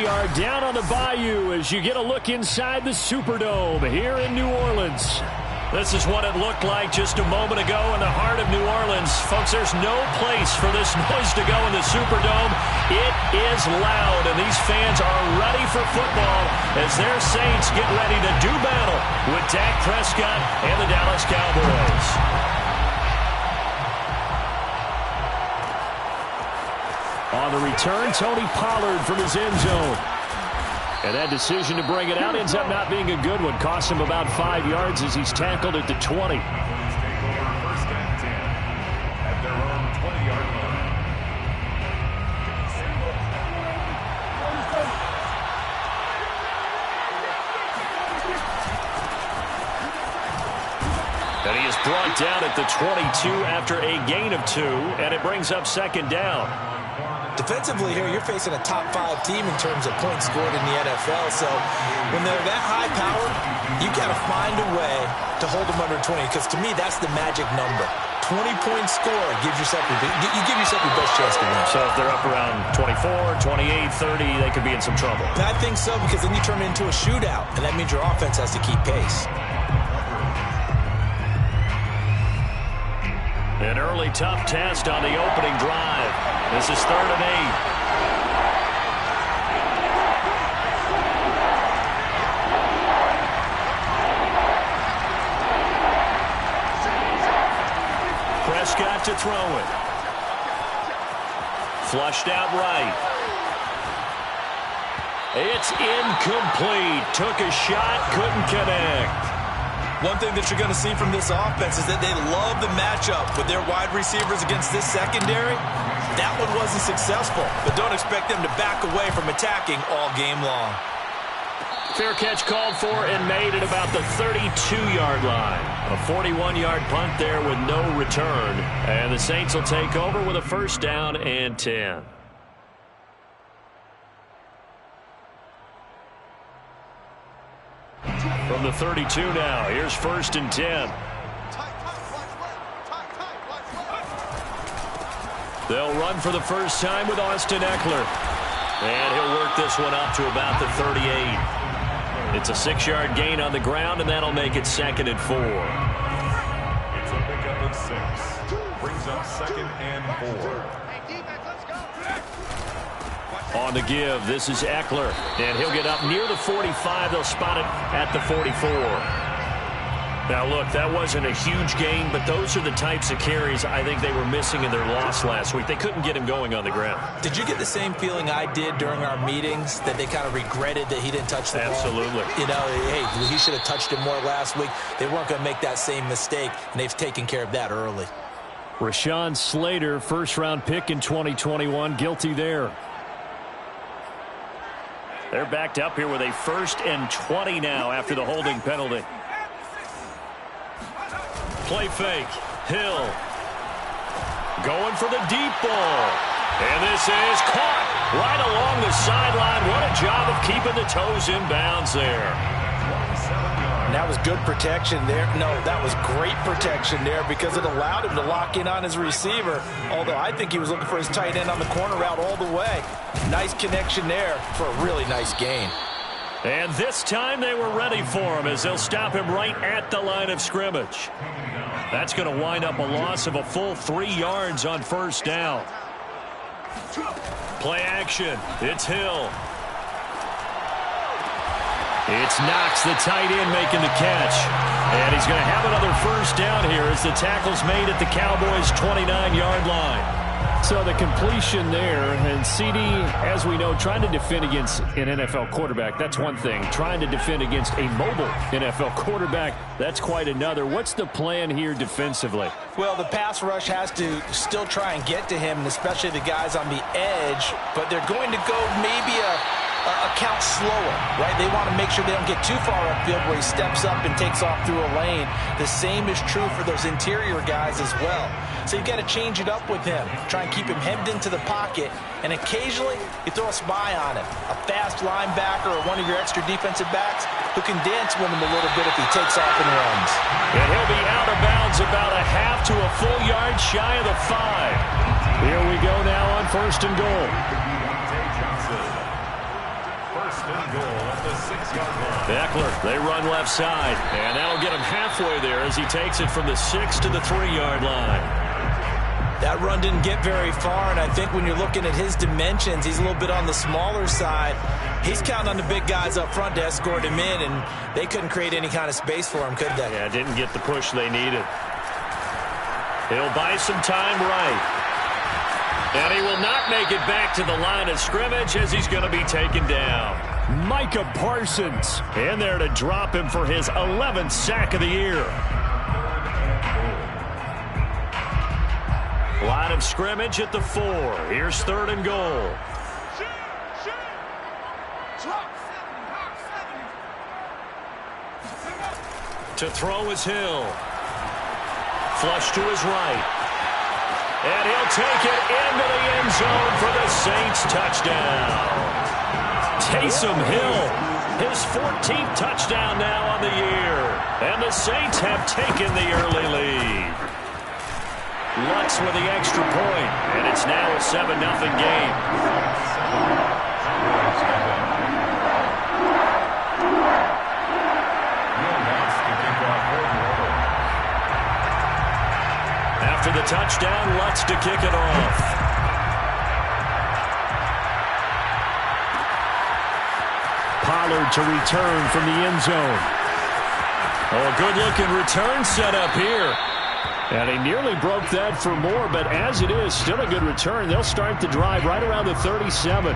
We are down on the Bayou as you get a look inside the Superdome here in New Orleans. This is what it looked like just a moment ago in the heart of New Orleans. Folks, there's no place for this noise to go in the Superdome. It is loud, and these fans are ready for football as their Saints get ready to do battle with Dak Prescott and the Dallas Cowboys. On the return, Tony Pollard from his end zone. And that decision to bring it out ends up not being a good one. Costs him about 5 yards as he's tackled at the 20. First and 10 at their own 20-yard line. And he is brought down at the 22 after a gain of 2, and it brings up second down. Defensively here, you're facing a top-5 team in terms of points scored in the NFL. So when they're that high-powered, you got to find a way to hold them under 20. Because to me, that's the magic number. 20-point score gives yourself you give yourself your best chance to win. So if they're up around 24, 28, 30, they could be in some trouble. And I think so, because then you turn it into a shootout, and that means your offense has to keep pace. An early tough test on the opening drive. This is 3rd and 8. Prescott to throw it. Flushed out right. It's incomplete. Took a shot, couldn't connect. One thing that you're going to see from this offense is that they love the matchup with their wide receivers against this secondary. That one wasn't successful, but don't expect them to back away from attacking all game long. Fair catch called for and made at about the 32-yard line. A 41-yard punt there with no return. And the Saints will take over with a first down and 10. From the 32 now, here's 1st and 10. They'll run for the first time with Austin Eckler. And he'll work this one up to about the 38. It's a 6-yard gain on the ground, and that'll make it 2nd and 4. It's a pickup of 6. Brings up 2nd and 4. On the give, this is Eckler, and he'll get up near the 45. They'll spot it at the 44. Now, look, that wasn't a huge gain, but those are the types of carries I think they were missing in their loss last week. They couldn't get him going on the ground. Did you get the same feeling I did during our meetings, that they kind of regretted that he didn't touch the ball? Absolutely. You know, hey, he should have touched it more last week. They weren't going to make that same mistake, and they've taken care of that early. Rashawn Slater, first-round pick in 2021, guilty there. They're backed up here with a 1st and 20 now after the holding penalty. Play fake. Hill. Going for the deep ball. And this is caught right along the sideline. What a job of keeping the toes in bounds there. And that was good protection there. No, that was great protection there because it allowed him to lock in on his receiver. Although I think he was looking for his tight end on the corner route all the way. Nice connection there for a really nice gain. And this time they were ready for him as they'll stop him right at the line of scrimmage. That's going to wind up a loss of a full 3 yards on first down. Play action. It's Hill. It's Knox, the tight end, making the catch. And he's going to have another first down here as the tackle's made at the Cowboys' 29-yard line. So the completion there, and CD, as we know, trying to defend against an NFL quarterback, that's one thing. Trying to defend against a mobile NFL quarterback, that's quite another. What's the plan here defensively? Well, the pass rush has to still try and get to him, and especially the guys on the edge, but they're going to go maybe a count slower, right? They want to make sure they don't get too far upfield where he steps up and takes off through a lane. The same is true for those interior guys as well. So you've got to change it up with him. Try and keep him hemmed into the pocket, and occasionally you throw a spy on him. A fast linebacker or one of your extra defensive backs who can dance with him a little bit if he takes off and runs. And he'll be out of bounds about a half to a full yard shy of the 5. Here we go now on 1st and goal. First and goal at the 6-yard line. Beckler, they run left side, and that'll get him halfway there as he takes it from the 6 to the 3-yard line. That run didn't get very far, and I think when you're looking at his dimensions, he's a little bit on the smaller side. He's counting on the big guys up front to escort him in, and they couldn't create any kind of space for him, could they? Yeah, didn't get the push they needed. He'll buy some time right. And he will not make it back to the line of scrimmage as he's going to be taken down. Micah Parsons in there to drop him for his 11th sack of the year. Line of scrimmage at the 4. Here's 3rd and goal. To throw is Hill. Flush to his right. And he'll take it into the end zone for the Saints touchdown. Taysom Hill, his 14th touchdown now on the year. And the Saints have taken the early lead. Lutz with the extra point, and it's now a 7-0 game. After the touchdown, Lutz to kick it off. Pollard to return from the end zone. Oh, good-looking return set up here. And he nearly broke that for more, but as it is, still a good return. They'll start the drive right around the 37.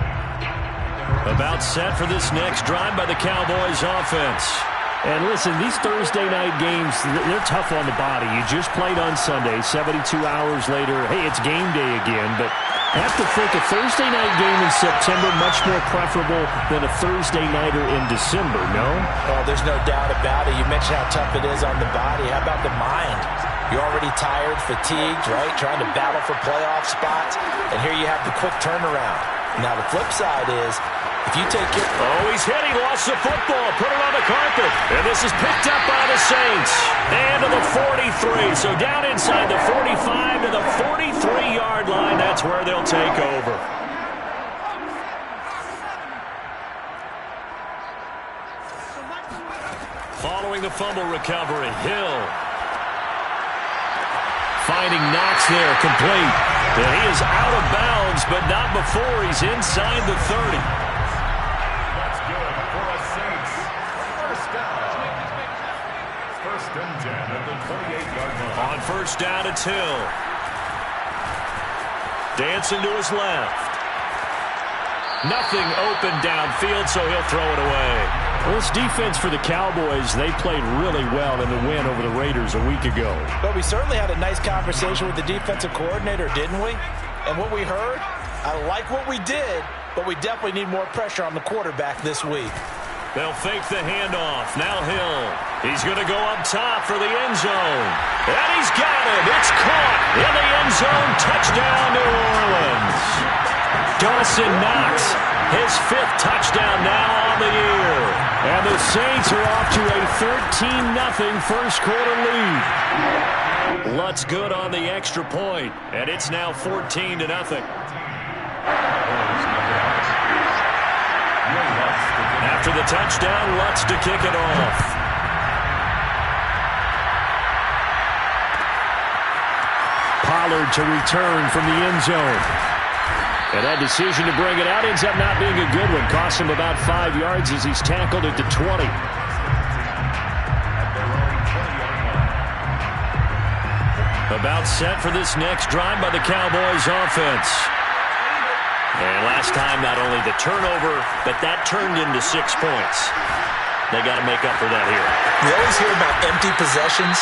About set for this next drive by the Cowboys offense. And listen, these Thursday night games, they're tough on the body. You just played on Sunday, 72 hours later. Hey, it's game day again, but I have to think a Thursday night game in September much more preferable than a Thursday nighter in December, no? Oh, there's no doubt about it. You mentioned how tough it is on the body. How about the mind? You're already tired, fatigued, right? Trying to battle for playoff spots. And here you have the quick turnaround. Now, the flip side is, if you take it... Oh, he's hit. He lost the football. Put it on the carpet. And this is picked up by the Saints. And to the 43. So down inside the 45 to the 43-yard line. That's where they'll take over. Following the fumble recovery, Hill. Finding Knox there, complete. And he is out of bounds, but not before he's inside the 30. That's good for a Saints. First down. First and 10 at the 28-yard line. On first down, it's Hill. Dancing to his left. Nothing open downfield, so he'll throw it away. Well, this defense for the Cowboys, they played really well in the win over the Raiders a week ago. But we certainly had a nice conversation with the defensive coordinator, didn't we? And what we heard, I like what we did, but we definitely need more pressure on the quarterback this week. They'll fake the handoff. Now Hill. He's going to go up top for the end zone. And he's got it. It's caught in the end zone. Touchdown, New Orleans. Dawson Knox, his 5th touchdown now on the year. And the Saints are off to a 13-0 first quarter lead. Lutz good on the extra point, and it's now 14-0. After the touchdown, Lutz to kick it off. Pollard to return from the end zone. And that decision to bring it out ends up not being a good one. Cost him about 5 yards as he's tackled at the 20. About set for this next drive by the Cowboys offense. And last time, not only the turnover, but that turned into 6 points. They got to make up for that here. We always hear about empty possessions,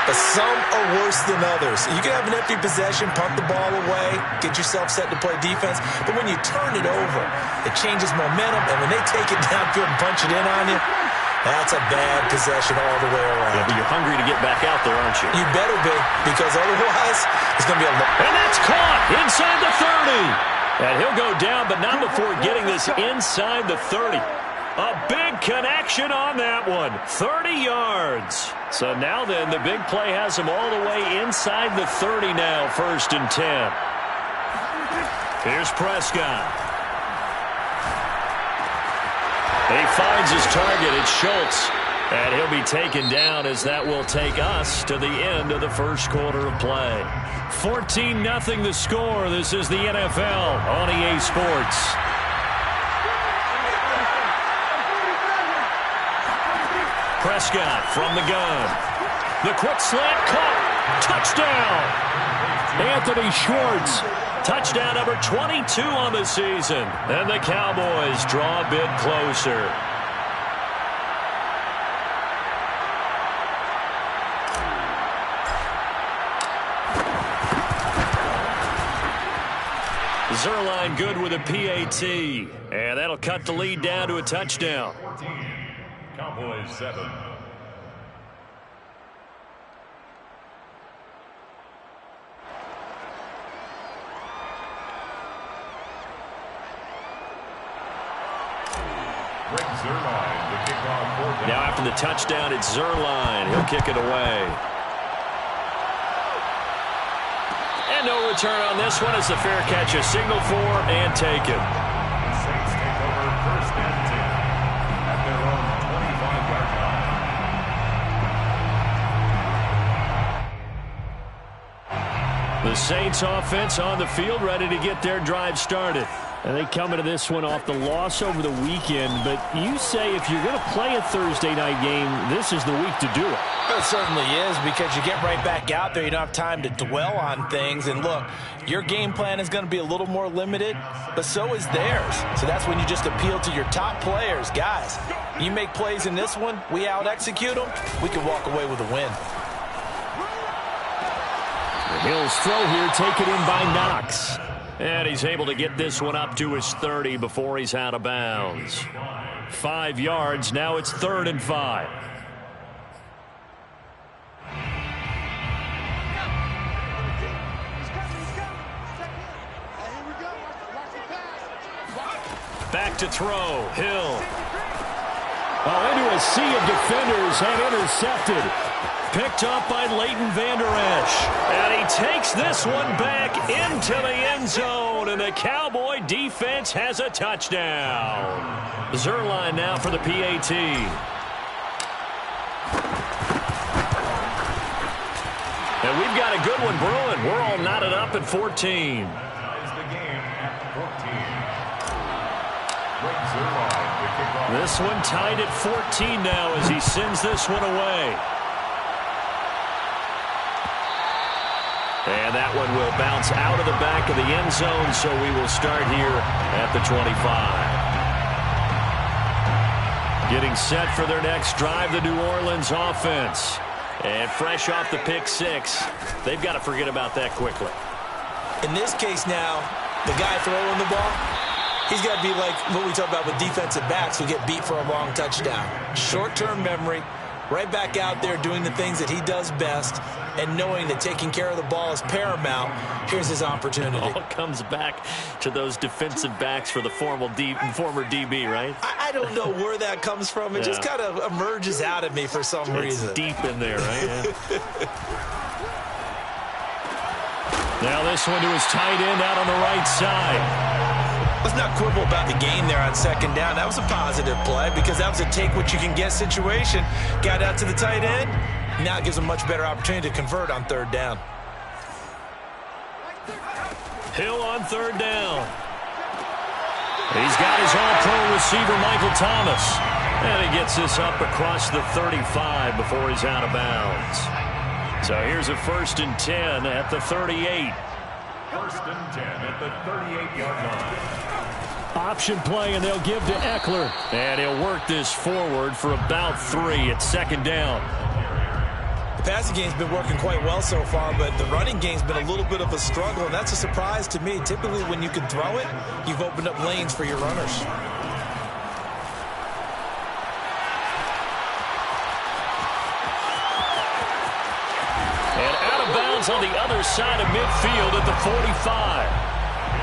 but some are worse than others. You can have an empty possession, punt the ball away, get yourself set to play defense, but when you turn it over, it changes momentum, and when they take it downfield and punch it in on you, that's a bad possession all the way around. Yeah, but you're hungry to get back out there, aren't you? You better be, because otherwise, it's going to be a long... And that's caught inside the 30. And he'll go down, but not before getting this inside the 30. A big connection on that one. 30 yards. So now then, the big play has him all the way inside the 30 now, 1st and 10. Here's Prescott. He finds his target. It's Schultz. And he'll be taken down as that will take us to the end of the first quarter of play. 14-0 the score. This is the NFL on EA Sports. Prescott from the gun. The quick slant caught. Touchdown. Anthony Schwartz. Touchdown number 22 on the season. And the Cowboys draw a bit closer. Zerline good with a PAT. And that'll cut the lead down to a touchdown. 14, Cowboys 7. Now after the touchdown, it's Zerline. He'll kick it away. And no return on this one as the fair catch is signaled for and taken. The Saints take over first and 10 at their own 25-yard line. The Saints offense on the field, ready to get their drive started. And they come into this one off the loss over the weekend. But you say if you're going to play a Thursday night game, this is the week to do it. It certainly is, because you get right back out there. You don't have time to dwell on things. And look, your game plan is going to be a little more limited, but so is theirs. So that's when you just appeal to your top players. Guys, you make plays in this one, we out-execute them, we can walk away with a win. Hill's throw here taken in by Knox. And he's able to get this one up to his 30 before he's out of bounds. 5 yards. Now it's 3rd and 5. Back to throw. Hill. Oh, into a sea of defenders and intercepted. Picked up by Leighton Vander Esch. And he takes this one back into the end zone. And the Cowboy defense has a touchdown. Zerline now for the PAT. And we've got a good one brewing. We're all knotted up at 14. Ties the game at 14. This one tied at 14 now as he sends this one away. And that one will bounce out of the back of the end zone, so we will start here at the 25. Getting set for their next drive, the New Orleans offense. And fresh off the pick 6, they've got to forget about that quickly. In this case now, the guy throwing the ball, he's got to be like what we talk about with defensive backs who get beat for a long touchdown. Short-term memory, right back out there doing the things that he does best, and knowing that taking care of the ball is paramount. Here's his opportunity. It all comes back to those defensive backs for the former DB, right? I don't know where that comes from. It just kind of emerges out of me for some reason. It's deep in there, right? Yeah. Now this one to his tight end out on the right side. Let's not quibble about the gain there on 2nd down. That was a positive play because that was a take-what-you-can-get situation. Got out to the tight end. Now it gives him a much better opportunity to convert on 3rd down. Hill on 3rd down. He's got his all-pro receiver, Michael Thomas. And he gets this up across the 35 before he's out of bounds. So here's a 1st and 10 at the 38. 1st and 10 at the 38-yard line. Option play, and they'll give to Eckler. And he'll work this forward for about 3 at 2nd down. The passing game's been working quite well so far, but the running game's been a little bit of a struggle, and that's a surprise to me. Typically, when you can throw it, you've opened up lanes for your runners. And out of bounds on the other side of midfield at the 45.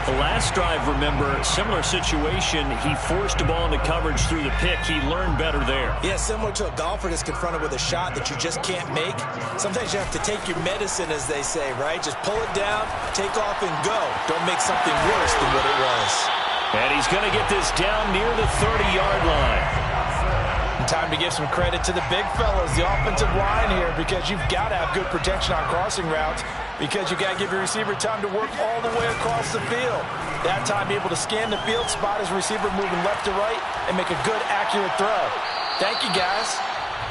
The last drive, remember, similar situation. He forced the ball into coverage through the pick. He learned better there. Yeah, similar to a golfer that's confronted with a shot that you just can't make. Sometimes you have to take your medicine, as they say, right? Just pull it down, take off, and go. Don't make something worse than what it was. And he's going to get this down near the 30-yard line. And time to give some credit to the big fellas, the offensive line here, because you've got to have good protection on crossing routes, because you've got to give your receiver time to work all the way across the field. That time, able to scan the field, spot his receiver moving left to right, and make a good, accurate throw. Thank you, guys.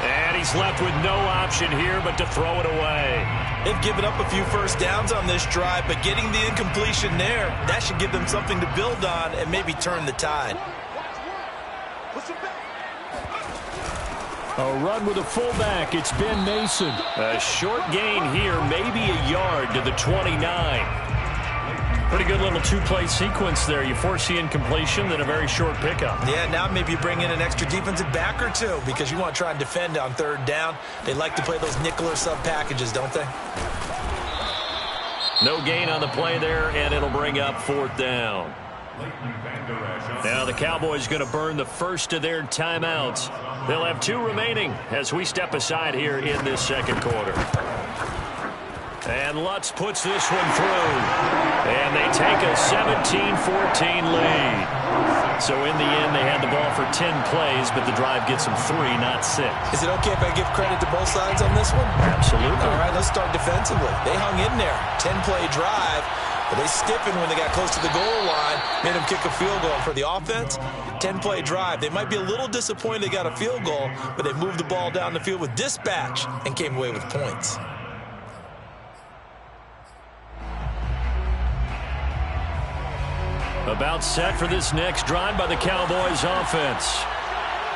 And he's left with no option here but to throw it away. They've given up a few first downs on this drive, but getting the incompletion there, that should give them something to build on and maybe turn the tide. A run with a fullback. It's Ben Mason. A short gain here, maybe a yard to the 29. Pretty good little two-play sequence there. You force the incompletion, then a very short pickup. Yeah, now maybe you bring in an extra defensive back or two because you want to try and defend on third down. They like to play those nickel or sub packages, don't they? No gain on the play there, and it'll bring up fourth down. Now the Cowboys going to burn the first of their timeouts. They'll have 2 remaining as we step aside here in this second quarter. And Lutz puts this one through. And they take a 17-14 lead. So in the end, they had the ball for 10 plays, but the drive gets them 3, not 6. Is it okay if I give credit to both sides on this one? Absolutely. All right, let's start defensively. They hung in there. 10-play drive. But they stiffened when they got close to the goal line, made them kick a field goal. For the offense, 10-play drive. They might be a little disappointed they got a field goal, but they moved the ball down the field with dispatch and came away with points. About set for this next drive by the Cowboys offense.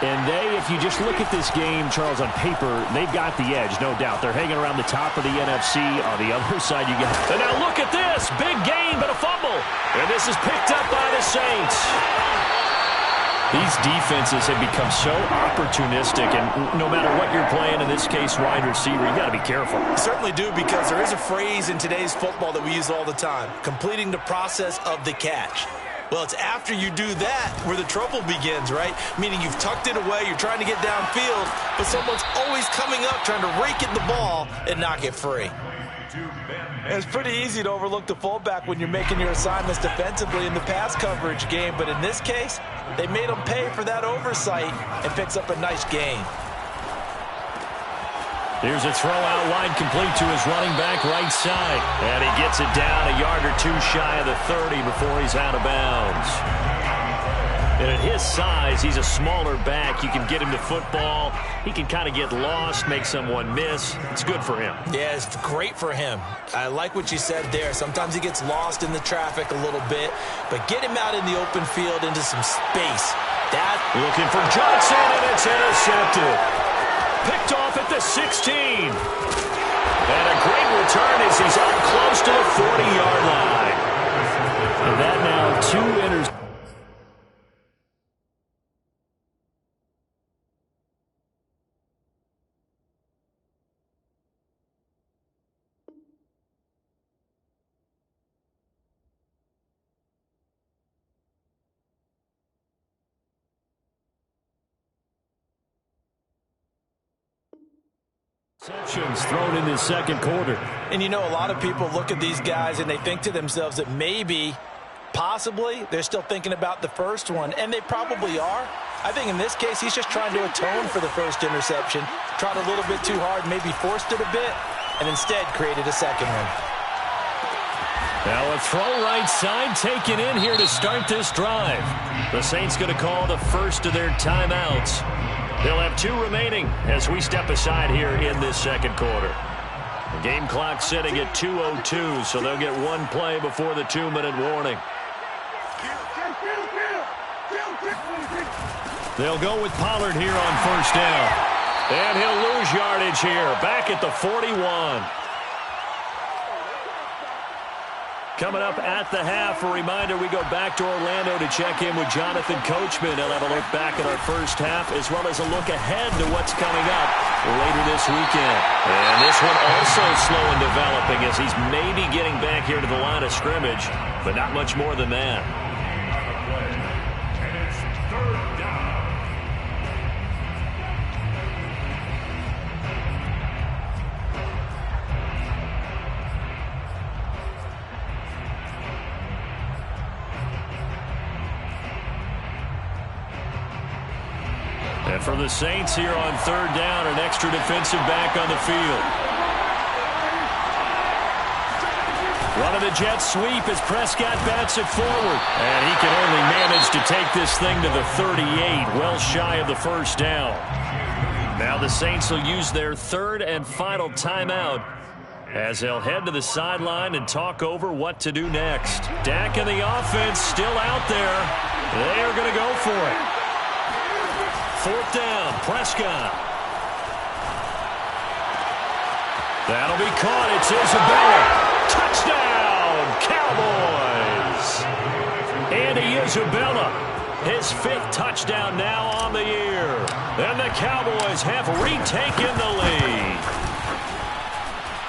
And if you just look at this game, Charles, on paper, they've got the edge, no doubt. They're hanging around the top of the NFC. On the other side, you got... And now look at this. Big gain, but a fumble. And this is picked up by the Saints. These defenses have become so opportunistic, and no matter what you're playing, in this case, wide receiver, you got to be careful. You certainly do, because there is a phrase in today's football that we use all the time, completing the process of the catch. Well, it's after you do that where the trouble begins, right? Meaning you've tucked it away, you're trying to get downfield, but someone's always coming up trying to rake at the ball and knock it free. And it's pretty easy to overlook the fullback when you're making your assignments defensively in the pass coverage game, but in this case, they made him pay for that oversight and picks up a nice gain. Here's a throw out wide, complete to his running back right side. And he gets it down a yard or 2 shy of the 30 before he's out of bounds. And at his size, he's a smaller back. You can get him to football. He can kind of get lost, make someone miss. It's good for him. Yeah, it's great for him. I like what you said there. Sometimes he gets lost in the traffic a little bit, but get him out in the open field into some space. Looking for Johnson, and it's intercepted. Picked off at the 16. And a great return as he's up close to the 40-yard line. And that now 2 interceptions. Thrown in this second quarter. And you know, a lot of people look at these guys and they think to themselves that maybe, possibly, they're still thinking about the first one, and they probably are. I think in this case, he's just trying to atone for the first interception, tried a little bit too hard, maybe forced it a bit, and instead created a second one. Now a throw right side taken in here to start this drive. The Saints going to call the first of their timeouts. They'll have 2 remaining as we step aside here in this second quarter. The game clock sitting at 2:02, so they'll get 1 play before the 2-minute warning. They'll go with Pollard here on first down. And he'll lose yardage here, back at the 41. Coming up at the half, a reminder, we go back to Orlando to check in with Jonathan Coachman. He'll have a look back at our first half, as well as a look ahead to what's coming up later this weekend. And this one also slow in developing as he's maybe getting back here to the line of scrimmage, but not much more than that. And it's 3rd down. For the Saints here on third down, an extra defensive back on the field. Running the jet sweep as Prescott bats it forward. And he can only manage to take this thing to the 38, well shy of the first down. Now the Saints will use their third and final timeout as they'll head to the sideline and talk over what to do next. Dak and the offense still out there. They are going to go for it. Fourth down, Prescott. That'll be caught. It's Isabella. Touchdown, Cowboys. Andy Isabella, his fifth touchdown now on the year. And the Cowboys have retaken the lead.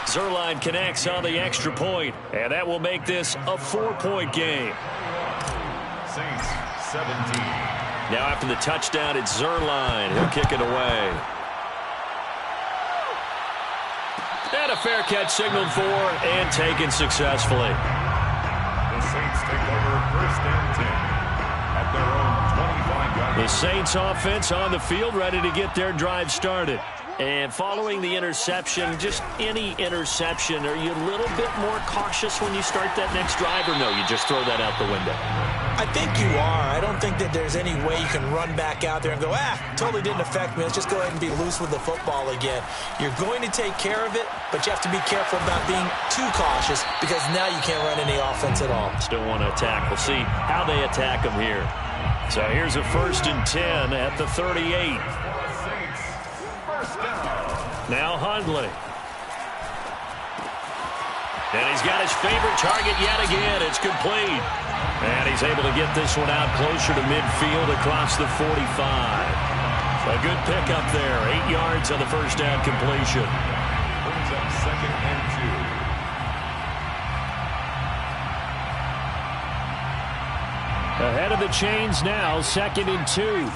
Zuerlein connects on the extra point, and that will make this a 4-point game. Saints 17. Now after the touchdown, it's Zuerlein. He'll kick it away. And a fair catch signaled for and taken successfully. The Saints take over first and 10 at their own 25-yard line. The Saints offense on the field, ready to get their drive started. And following the interception, just any interception, are you a little bit more cautious when you start that next drive, or no, you just throw that out the window? I think you are. I don't think that there's any way you can run back out there and go, totally didn't affect me. Let's just go ahead and be loose with the football again. You're going to take care of it, but you have to be careful about being too cautious because now you can't run any offense at all. Still want to attack. We'll see how they attack them here. So here's a 1st and 10 at the 38. Now Hundley. And he's got his favorite target yet again. It's complete. And he's able to get this one out closer to midfield across the 45. A good pickup there. 8 yards on the first down completion. Brings up 2nd and 2. Ahead of the chains now, 2nd and 2.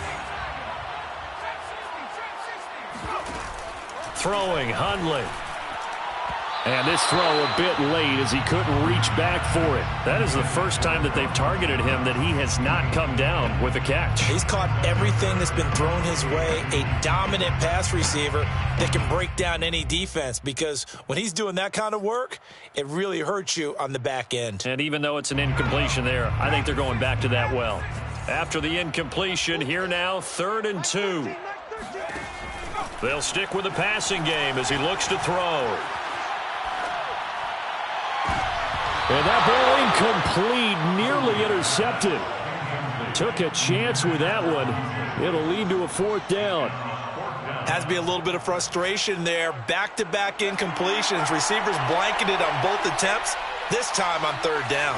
Throwing, Hundley. And this throw a bit late as he couldn't reach back for it. That is the first time that they've targeted him that he has not come down with a catch. He's caught everything that's been thrown his way. A dominant pass receiver that can break down any defense, because when he's doing that kind of work, it really hurts you on the back end. And even though it's an incompletion there, I think they're going back to that well. After the incompletion, here now, 3rd and 2. They'll stick with the passing game as he looks to throw. And that ball incomplete, nearly intercepted. Took a chance with that one. It'll lead to a 4th down. Has to be a little bit of frustration there. Back-to-back incompletions. Receivers blanketed on both attempts, this time on 3rd down.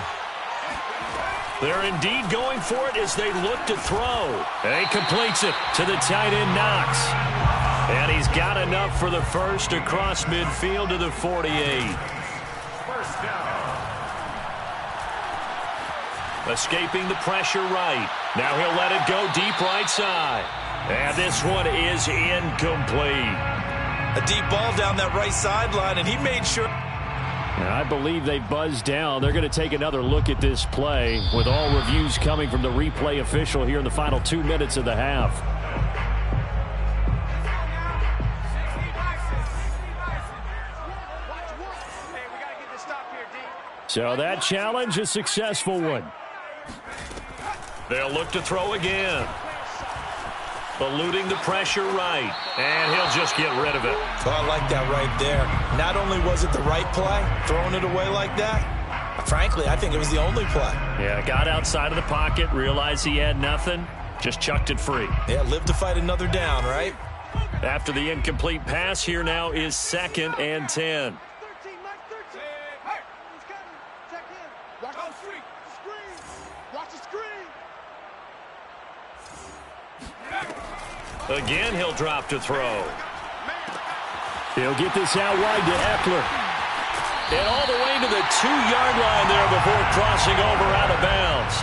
They're indeed going for it as they look to throw. And he completes it to the tight end, Knox. And he's got enough for the first across midfield to the 48. First down. Escaping the pressure right. Now he'll let it go deep right side. And this one is incomplete. A deep ball down that right sideline, and he made sure. And I believe they buzzed down. They're going to take another look at this play with all reviews coming from the replay official here in the final 2 minutes of the half. So that challenge, a successful one. They'll look to throw again. Eluding the pressure right. And he'll just get rid of it. Oh, I like that right there. Not only was it the right play, throwing it away like that, frankly, I think it was the only play. Yeah, got outside of the pocket, realized he had nothing, just chucked it free. Yeah, live to fight another down, right? After the incomplete pass, here now is 2nd and 10. Again, he'll drop to throw. He'll get this out wide to Eckler. And all the way to the 2-yard line there before crossing over out of bounds.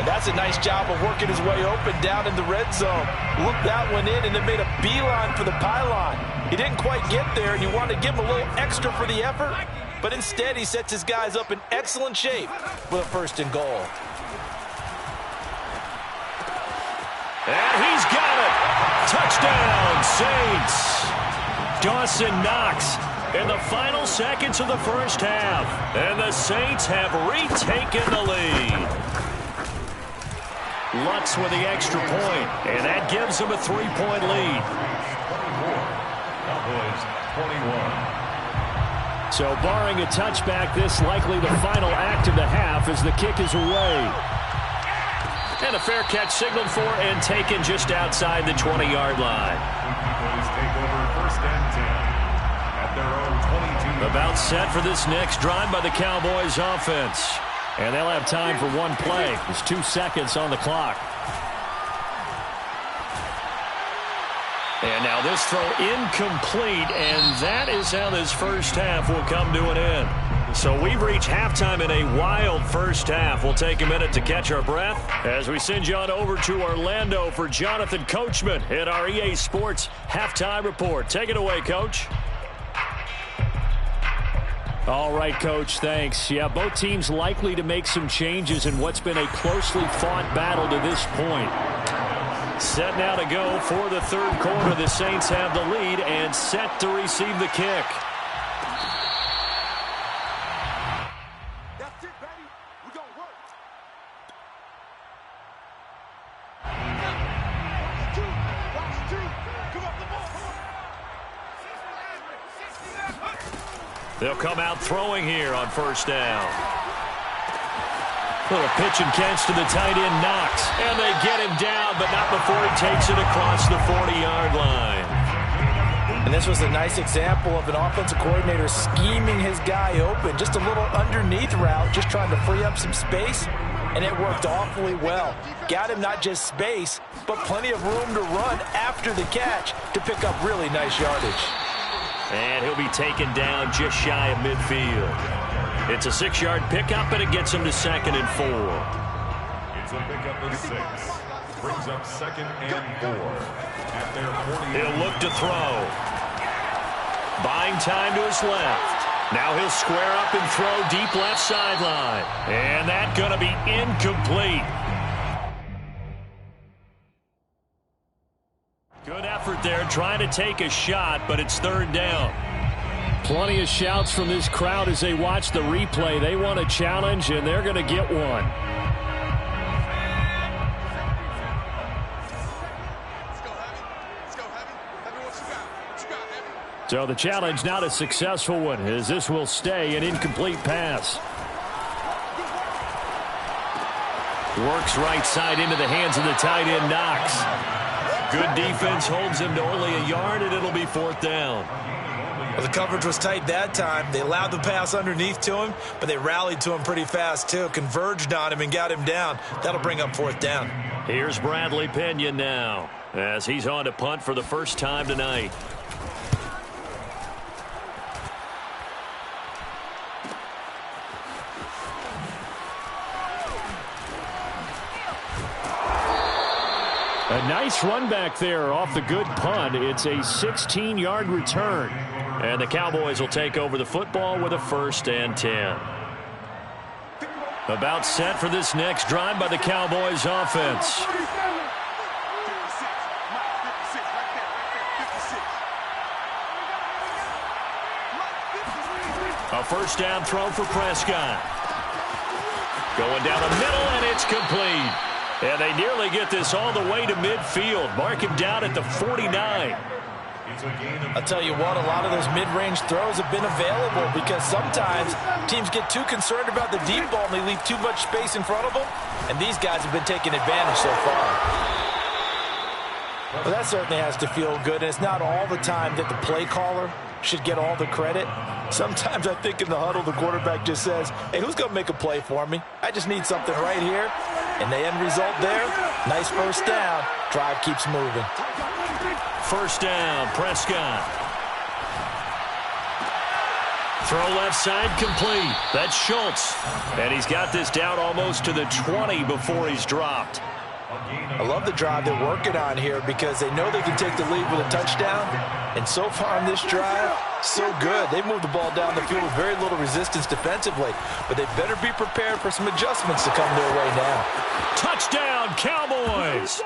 And that's a nice job of working his way open down in the red zone. Looked that one in and then made a beeline for the pylon. He didn't quite get there, and you want to give him a little extra for the effort. But instead, he sets his guys up in excellent shape with a 1st and goal. And he's got it. Touchdown, Saints. Dawson Knox in the final seconds of the first half. And the Saints have retaken the lead. Lutz with the extra point, and that gives them a 3-point lead. 24. Cowboys 21. So barring a touchback, this likely the final act of the half as the kick is away. And a fair catch signaled for and taken just outside the 20-yard line. Cowboys take over first and 10 at their own 22. About set for this next drive by the Cowboys offense. And they'll have time for one play. There's 2 seconds on the clock. And now this throw incomplete, and that is how this first half will come to an end. So we've reached halftime in a wild first half. We'll take a minute to catch our breath as we send you on over to Orlando for Jonathan Coachman at our EA Sports Halftime Report. Take it away, Coach. All right, Coach, thanks. Yeah, both teams likely to make some changes in what's been a closely fought battle to this point. Set now to go for the third quarter. The Saints have the lead and set to receive the kick. That's it, baby. We're going to work. Watch two. Come up the ball. They'll come out throwing here on first down. Little pitch and catch to the tight end, Knox. And they get him down, but not before he takes it across the 40-yard line. And this was a nice example of an offensive coordinator scheming his guy open. Just a little underneath route, just trying to free up some space. And it worked awfully well. Got him not just space, but plenty of room to run after the catch to pick up really nice yardage. And he'll be taken down just shy of midfield. It's a 6-yard pickup, and it gets him to 2nd and 4. It's a pickup of 6. Brings up 2nd and 4 at their 40. He'll look to throw. Buying time to his left. Now he'll square up and throw deep left sideline. And that's going to be incomplete. Good effort there, trying to take a shot, but it's 3rd down. Plenty of shouts from this crowd as they watch the replay. They want a challenge, and they're going to get one. So the challenge not a successful one, as this will stay an incomplete pass. Works right side into the hands of the tight end, Knox. Good defense holds him to only a yard, and it'll be 4th down. Well, the coverage was tight that time. They allowed the pass underneath to him, but they rallied to him pretty fast, too. Converged on him and got him down. That'll bring up 4th down. Here's Bradley Pinion now, as he's on to punt for the first time tonight. A nice run back there off the good punt. It's a 16-yard return. And the Cowboys will take over the football with a 1st and 10. About set for this next drive by the Cowboys offense. A 1st down throw for Prescott. Going down the middle, and it's complete. And they nearly get this all the way to midfield. Mark him down at the 49. I'll tell you what, a lot of those mid-range throws have been available because sometimes teams get too concerned about the deep ball and they leave too much space in front of them, and these guys have been taking advantage so far. Well, that certainly has to feel good, and it's not all the time that the play caller should get all the credit. Sometimes I think in the huddle the quarterback just says, hey, who's going to make a play for me? I just need something right here. And the end result there, nice 1st down. Drive keeps moving. 1st down, Prescott. Throw left side complete. That's Schultz. And he's got this down almost to the 20 before he's dropped. I love the drive they're working on here because they know they can take the lead with a touchdown. And so far on this drive, so good. They moved the ball down the field with very little resistance defensively. But they better be prepared for some adjustments to come their way now. Touchdown, Cowboys!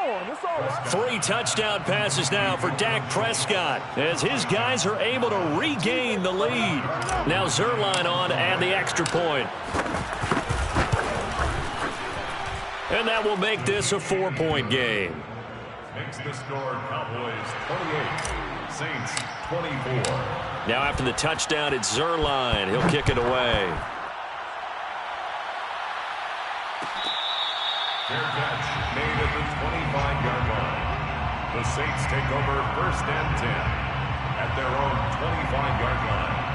3 touchdown passes now for Dak Prescott as his guys are able to regain the lead. Now Zerline on to add the extra point. And that will make this a 4-point game. Makes the score Cowboys 28, Saints 24. Now after the touchdown, it's Zerline. He'll kick it away. Fair catch made at the 25-yard line. The Saints take over 1st and 10 at their own 25-yard line.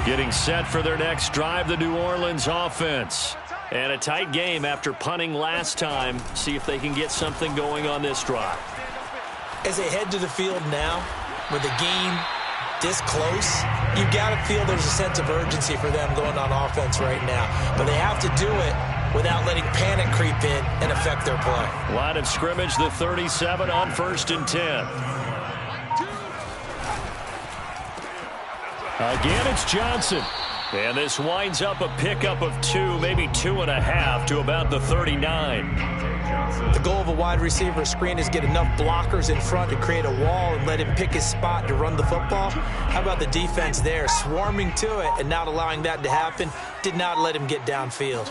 Getting set for their next drive, the New Orleans offense. And a tight game after punting last time. See if they can get something going on this drive. As they head to the field now, with the game this close, you've got to feel there's a sense of urgency for them going on offense right now. But they have to do it without letting panic creep in and affect their play. Line of scrimmage, the 37 on 1st and 10. Again, it's Johnson. And this winds up a pickup of 2, maybe 2.5 to about the 39. The goal of a wide receiver screen is get enough blockers in front to create a wall and let him pick his spot to run the football. How about the defense there, swarming to it and not allowing that to happen? Did not let him get downfield.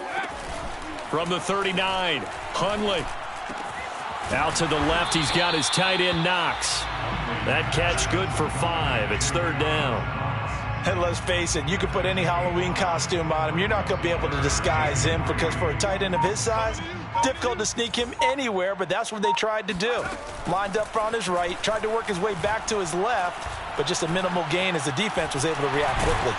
From the 39, Hundley. Out to the left, he's got his tight end Knox. That catch good for 5. It's 3rd down. And let's face it, you can put any Halloween costume on him. You're not going to be able to disguise him because for a tight end of his size, difficult to sneak him anywhere, but that's what they tried to do. Lined up on his right, tried to work his way back to his left, but just a minimal gain as the defense was able to react quickly.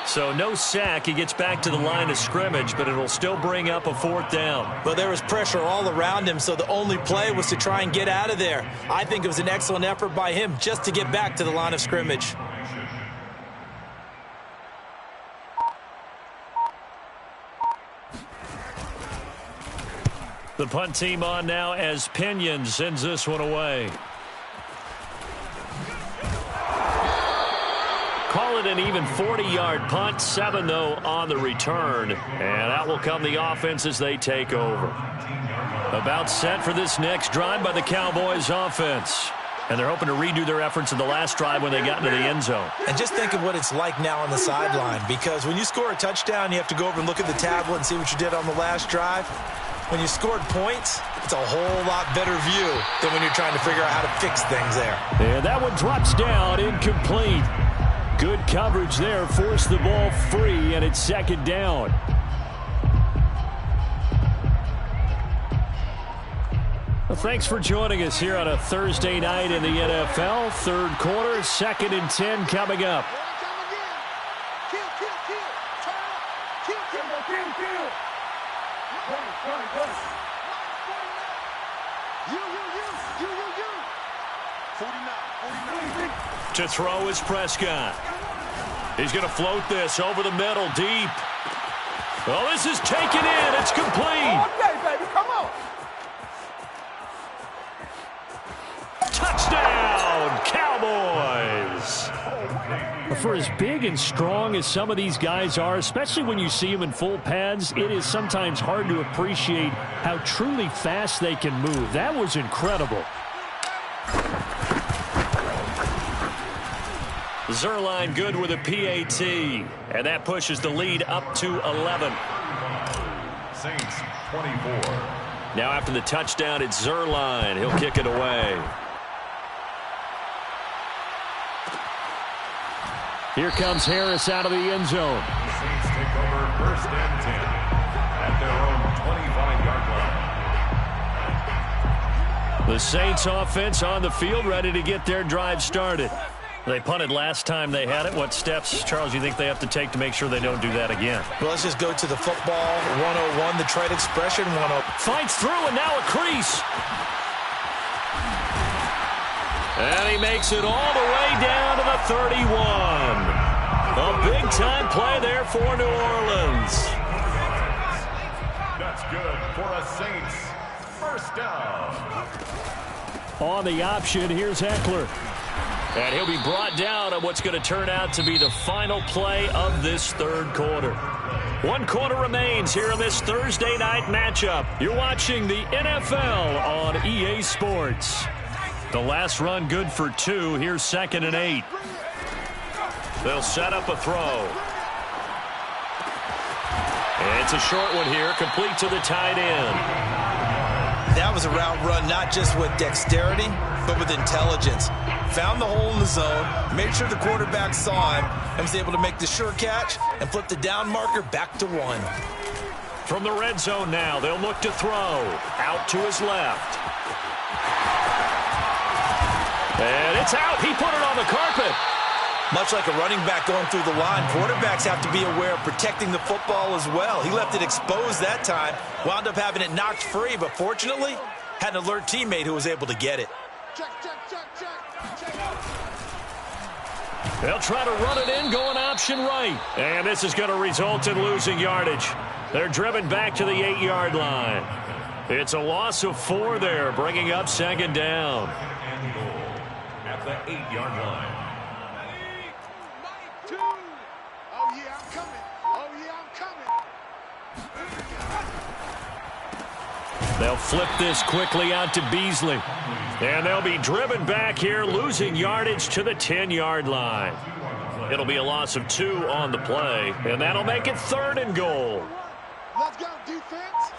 So no sack. He gets back to the line of scrimmage, but it'll still bring up a 4th down. But there was pressure all around him, so the only play was to try and get out of there. I think it was an excellent effort by him just to get back to the line of scrimmage. The punt team on now as Pinion sends this one away. Call it an even 40-yard punt, 7 though on the return. And out will come the offense as they take over. About set for this next drive by the Cowboys offense. And they're hoping to redo their efforts in the last drive when they got into the end zone. And just think of what it's like now on the sideline, because when you score a touchdown, you have to go over and look at the tablet and see what you did on the last drive. When you scored points, it's a whole lot better view than when you're trying to figure out how to fix things there. And that one drops down, incomplete. Good coverage there, forced the ball free, and it's 2nd down. Well, thanks for joining us here on a Thursday night in the NFL. 3rd quarter, 2nd and 10 coming up. To throw is Prescott. He's going to float this over the middle, deep. Oh, this is taken in. It's complete. Okay, baby, come on. Touchdown, Cowboys. For as big and strong as some of these guys are, especially when you see them in full pads, it is sometimes hard to appreciate how truly fast they can move. That was incredible. Zerline good with a PAT, and that pushes the lead up to 11. Saints 24. Now after the touchdown, it's Zerline. He'll kick it away. Here comes Harris out of the end zone. The Saints take over 1st and 10 at their own 25-yard line. The Saints offense on the field, ready to get their drive started. They punted last time they had it. What steps, Charles, you think they have to take to make sure they don't do that again? Well, let's just go to the football 101, the trade expression 101. Fights through, and now a crease. And he makes it all the way down to the 31. A big-time play there for New Orleans. That's good for a Saints first down. On the option, here's Eckler. And he'll be brought down on what's going to turn out to be the final play of this third quarter. 1 quarter remains here in this Thursday night matchup. You're watching the NFL on EA Sports. The last run good for 2. Here's 2nd and 8. They'll set up a throw. And it's a short one here, complete to the tight end. That was a route run not just with dexterity, but with intelligence. Found the hole in the zone, made sure the quarterback saw him, and was able to make the sure catch and flip the down marker back to 1. From the red zone now, they'll look to throw. Out to his left. And it's out. He put it on the carpet. Much like a running back going through the line, quarterbacks have to be aware of protecting the football as well. He left it exposed that time, wound up having it knocked free, but fortunately, had an alert teammate who was able to get it. They'll try to run it in, going option right. And this is going to result in losing yardage. They're driven back to the 8-yard line. It's a loss of 4 there, bringing up 2nd down. At the 8-yard line. Oh, yeah, I'm coming. Oh, yeah, I'm coming. They'll flip this quickly out to Beasley. And they'll be driven back here, losing yardage to the 10-yard line. It'll be a loss of 2 on the play, and that'll make it 3rd and goal. Let's go, defense.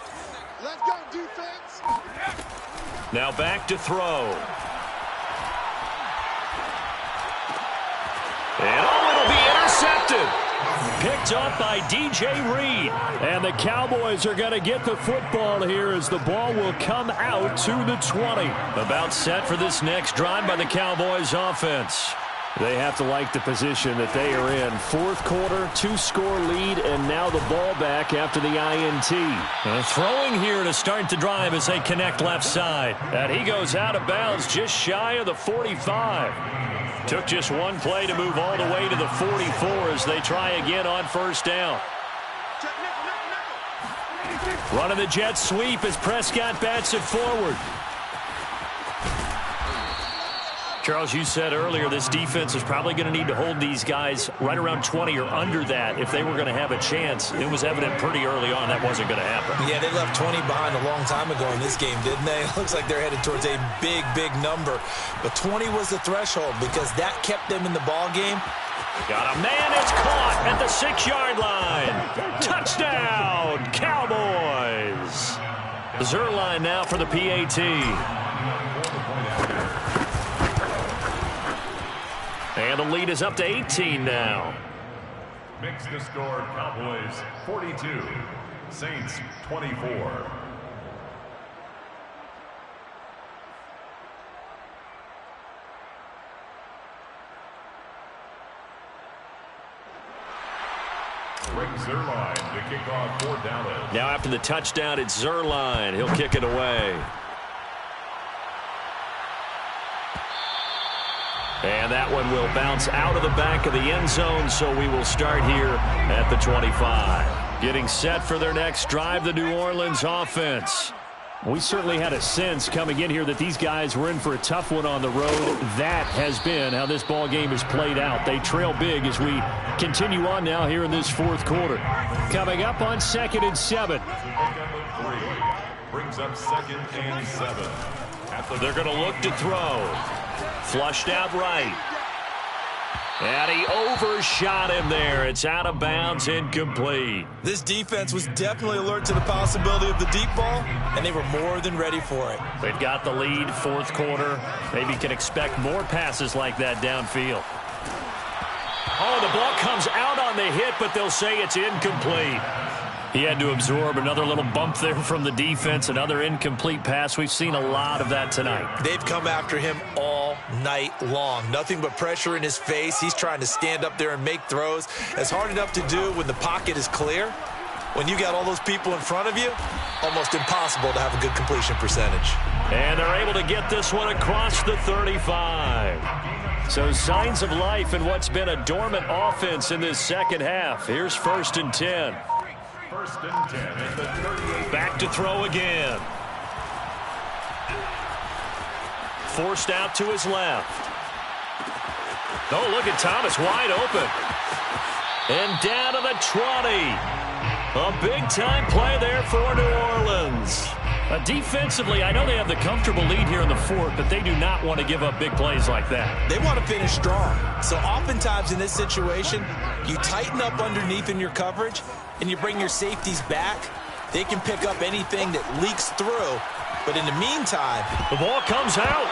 Let's go, defense. Now back to throw. And it'll be intercepted. Picked up by DJ Reed. And the Cowboys are going to get the football here as the ball will come out to the 20. About set for this next drive by the Cowboys offense. They have to like the position that they are in. 4th quarter, 2-score lead, and now the ball back after the INT. Throwing here to start the drive as they connect left side. And he goes out of bounds just shy of the 45. Took just 1 play to move all the way to the 44 as they try again on 1st down. Running the jet sweep as Prescott bats it forward. Charles, you said earlier this defense is probably going to need to hold these guys right around 20 or under that if they were going to have a chance. It was evident pretty early on that wasn't going to happen. Yeah, they left 20 behind a long time ago in this game, didn't they? It looks like they're headed towards a big, big number. But 20 was the threshold because that kept them in the ball game. Got a man, it's caught at the 6-yard line. Touchdown, Cowboys. Zerline now for the PAT. And the lead is up to 18 now. Makes the score Cowboys 42, Saints 24. Zerline to kick off for Dallas. Now after the touchdown, it's Zerline. He'll kick it away. And that one will bounce out of the back of the end zone, so we will start here at the 25. Getting set for their next drive, the New Orleans offense. We certainly had a sense coming in here that these guys were in for a tough one on the road. That has been how this ball game has played out. They trail big as we continue on now here in this 4th quarter. Coming up on 2nd and 7. Brings up 2nd and 7. They're going to look to throw. Flushed out right. And he overshot him there. It's out of bounds, incomplete. This defense was definitely alert to the possibility of the deep ball, and they were more than ready for it. They've got the lead, 4th quarter. Maybe can expect more passes like that downfield. Oh, the ball comes out on the hit, but they'll say it's incomplete. He had to absorb another little bump there from the defense, another incomplete pass. We've seen a lot of that tonight. They've come after him all night long. Nothing but pressure in his face. He's trying to stand up there and make throws. It's hard enough to do when the pocket is clear. When you got all those people in front of you, almost impossible to have a good completion percentage. And they're able to get this one across the 35. So signs of life in what's been a dormant offense in this second half. Here's 1st and 10. 1st and 10 at the 38. Back to throw again. Forced out to his left. Oh, look at Thomas wide open. And down to the 20. A big-time play there for New Orleans. Defensively, I know they have the comfortable lead here in the fourth, but they do not want to give up big plays like that. They want to finish strong. So oftentimes in this situation, you tighten up underneath in your coverage, and you bring your safeties back. They can pick up anything that leaks through. But in the meantime, the ball comes out.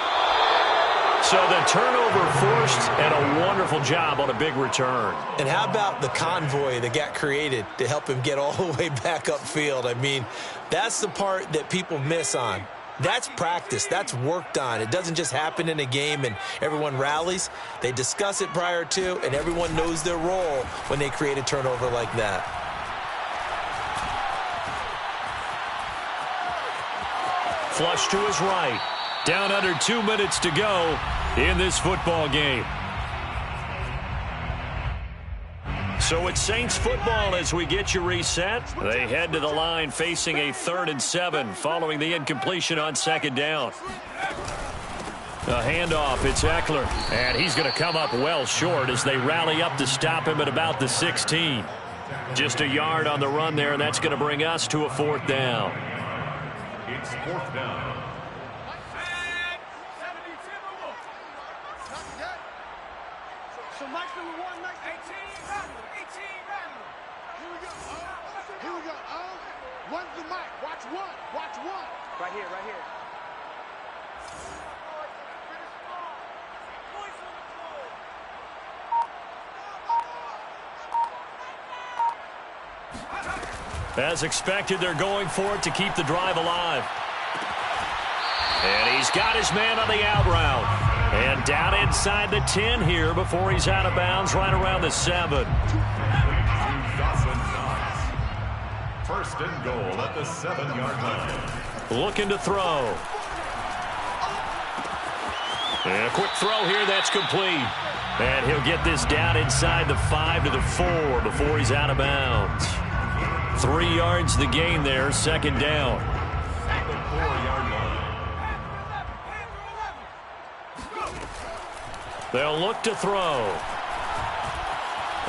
So the turnover forced, and a wonderful job on a big return. And how about the convoy that got created to help him get all the way back upfield? I mean, that's the part that people miss on. That's practice. That's worked on. It doesn't just happen in a game and everyone rallies. They discuss it prior to, and everyone knows their role when they create a turnover like that. Flush to his right. Down under 2 minutes to go in this football game. So it's Saints football as we get you reset. They head to the line facing a 3rd and 7 following the incompletion on 2nd down. A handoff, it's Eckler, and he's going to come up well short as they rally up to stop him at about the 16. Just a yard on the run there, and that's going to bring us to a 4th down. It's 4th down. One's the mic. Watch one. Watch one. Right here, right here. As expected, they're going for it to keep the drive alive. And he's got his man on the out route. And down inside the 10 here before he's out of bounds right around the 7. 1st and goal at the 7-yard line. Looking to throw. And a quick throw here, that's complete. And he'll get this down inside the 5 to the 4 before he's out of bounds. 3 yards the gain there, 2nd down. At the 4-yard line. They'll look to throw.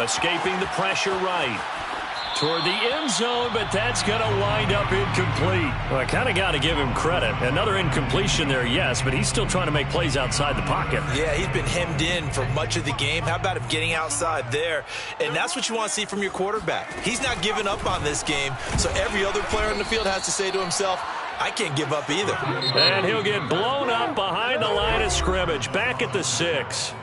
Escaping the pressure right. Toward the end zone, but that's going to wind up incomplete. Well, I kind of got to give him credit. Another incompletion there, yes, but he's still trying to make plays outside the pocket. Yeah, he's been hemmed in for much of the game. How about him getting outside there? And that's what you want to see from your quarterback. He's not giving up on this game, so every other player on the field has to say to himself, I can't give up either. And he'll get blown up behind the line of scrimmage, back at the 6.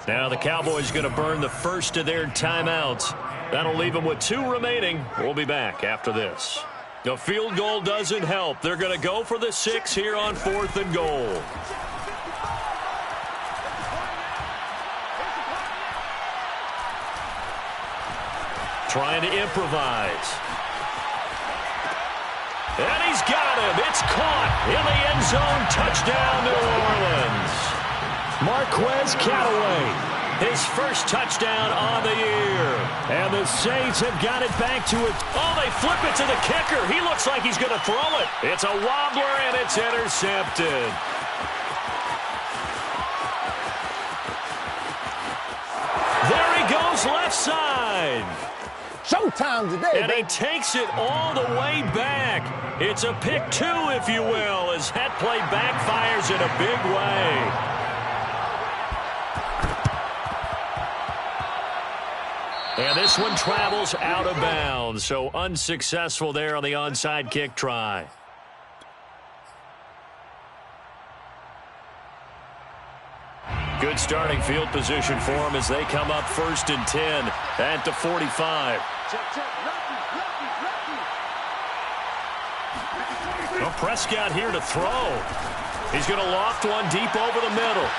Now the Cowboys going to burn the first of their timeouts. That'll leave them with 2 remaining. We'll be back after this. The field goal doesn't help. They're going to go for the 6 here on 4th and goal. Trying to improvise. And he's got him. It's caught in the end zone. Touchdown, New Orleans. Marquez Callaway. His first touchdown on the year. And the Saints have got it back to it. Oh, they flip it to the kicker. He looks like he's going to throw it. It's a wobbler, and it's intercepted. There he goes, left side. Showtime today, And he takes it all the way back. It's a pick 2, if you will, as that play backfires in a big way. And this one travels out of bounds, so unsuccessful there on the onside kick try. Good starting field position for them as they come up 1st and 10 at the 45. Well, Prescott here to throw. He's going to loft one deep over the middle.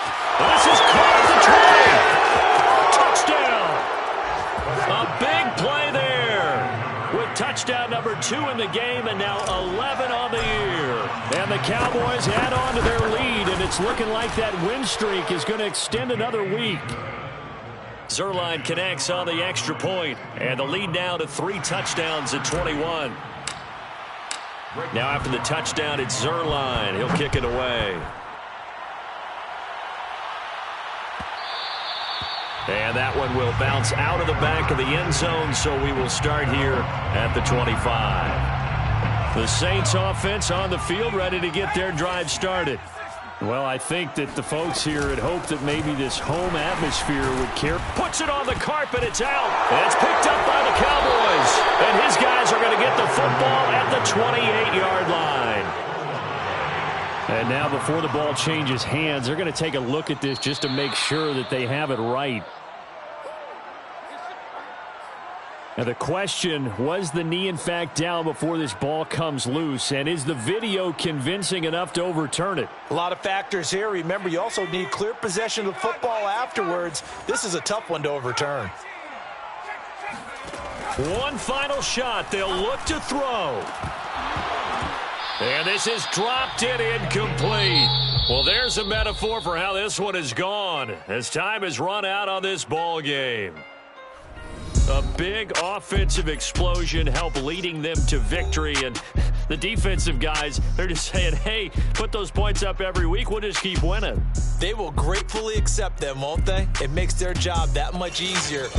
This is caught at the 20. Touchdown. A big play there with touchdown 2 in the game and now 11 on the year. And the Cowboys add on to their lead, and it's looking like that win streak is going to extend another week. Zuerlein connects on the extra point, and the lead now to 3 touchdowns at 21. Now after the touchdown, it's Zuerlein. He'll kick it away. And that one will bounce out of the back of the end zone, so we will start here at the 25. The Saints offense on the field, ready to get their drive started. Well, I think that the folks here had hoped that maybe this home atmosphere would care. Puts it on the carpet. It's out. And it's picked up by the Cowboys. And his guys are going to get the football at the 28-yard line. And now before the ball changes hands, they're going to take a look at this just to make sure that they have it right. Now the question, was the knee in fact down before this ball comes loose? And is the video convincing enough to overturn it? A lot of factors here. Remember, you also need clear possession of the football afterwards. This is a tough one to overturn. One final shot. They'll look to throw. And this is dropped in incomplete. Well, there's a metaphor for how this one is gone as time has run out on this ball game. A big offensive explosion helped leading them to victory. And the defensive guys, they're just saying, hey, put those points up every week. We'll just keep winning. They will gratefully accept them, won't they? It makes their job that much easier.